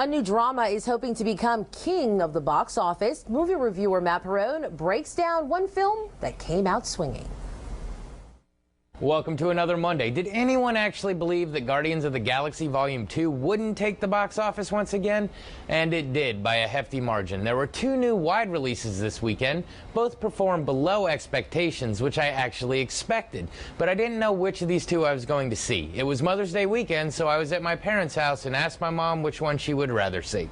A new drama is hoping to become king of the box office. Movie reviewer Matt Perrone breaks down one film that came out swinging. Welcome to another Monday. Did anyone actually believe that Guardians of the Galaxy Volume 2 wouldn't take the box office once again? And it did, by a hefty margin. There were two new wide releases this weekend. Both performed below expectations, which I actually expected. But I didn't know which of these two I was going to see. It was Mother's Day weekend, so I was at my parents' house and asked my mom which one she would rather see.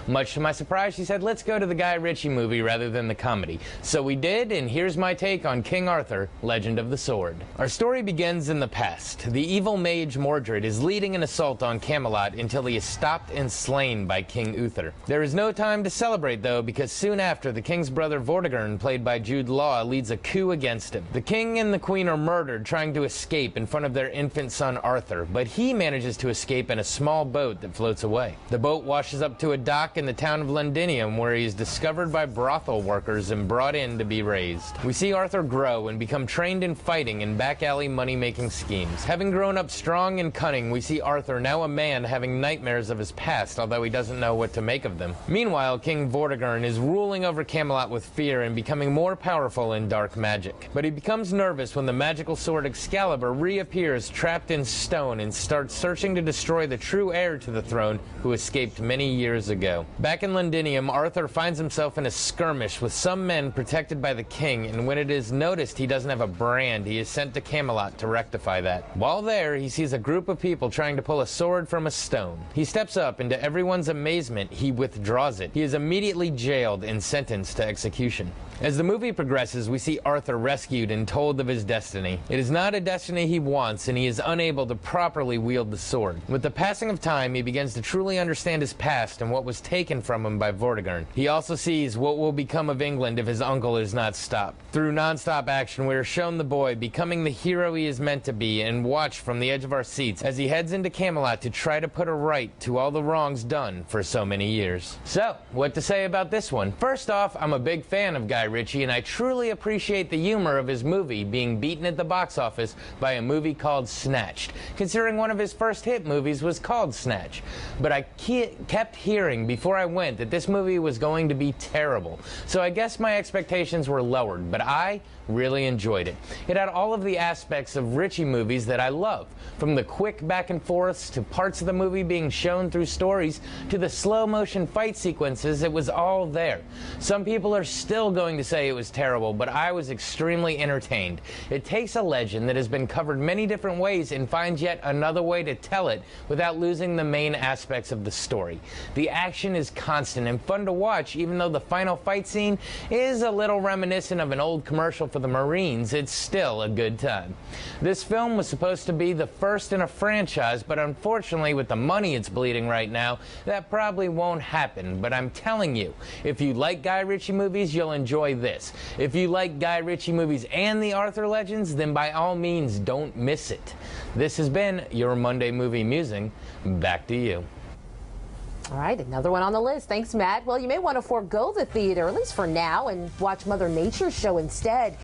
Much to my surprise, she said, let's go to the Guy Ritchie movie rather than the comedy. So we did, and here's my take on King Arthur, Legend of the Sword. Our story begins in the past. The evil mage Mordred is leading an assault on Camelot until he is stopped and slain by King Uther. There is no time to celebrate, though, because soon after, the king's brother Vortigern, played by Jude Law, leads a coup against him. The king and the queen are murdered trying to escape in front of their infant son Arthur, but he manages to escape in a small boat that floats away. The boat washes up to a dock in the town of Londinium, where he is discovered by brothel workers and brought in to be raised. We see Arthur grow and become trained in fighting and back alley money-making schemes. Having grown up strong and cunning, we see Arthur, now a man, having nightmares of his past, although he doesn't know what to make of them. Meanwhile, King Vortigern is ruling over Camelot with fear and becoming more powerful in dark magic. But he becomes nervous when the magical sword Excalibur reappears trapped in stone and starts searching to destroy the true heir to the throne who escaped many years ago. Back in Londinium, Arthur finds himself in a skirmish with some men protected by the king, and when it is noticed he doesn't have a brand, he is sent to Camelot to rectify that. While there, he sees a group of people trying to pull a sword from a stone. He steps up, and to everyone's amazement, he withdraws it. He is immediately jailed and sentenced to execution. As the movie progresses, we see Arthur rescued and told of his destiny. It is not a destiny he wants, and he is unable to properly wield the sword. With the passing of time, he begins to truly understand his past and what was taken from him by Vortigern. He also sees what will become of England if his uncle is not stopped. Through non-stop action, we are shown the boy becoming the hero he is meant to be and watch from the edge of our seats as he heads into Camelot to try to put a right to all the wrongs done for so many years. So, what to say about this one? First off, I'm a big fan of Guy Ritchie, and I truly appreciate the humor of his movie being beaten at the box office by a movie called Snatched, considering one of his first hit movies was called Snatch. But I kept hearing before I went that this movie was going to be terrible, so I guess my expectations were lowered, but I really enjoyed it. It had all of the aspects of Ritchie movies that I love, from the quick back and forths to parts of the movie being shown through stories to the slow motion fight sequences. It was all there. Some people are still going to say it was terrible, but I was extremely entertained. It takes a legend that has been covered many different ways and finds yet another way to tell it without losing the main aspects of the story. The action is constant and fun to watch, even though the final fight scene is a little reminiscent of an old commercial for the Marines. It's still a good time. This film was supposed to be the first in a franchise, but unfortunately with the money it's bleeding right now, that probably won't happen. But I'm telling you, if you like Guy Ritchie movies, you'll enjoy this. If you like Guy Ritchie movies and the Arthur Legends, then by all means don't miss it. This has been your Monday Movie Musing. Back to you. All right, another one on the list. Thanks, Matt. Well, you may want to forego the theater, at least for now, and watch Mother Nature's show instead.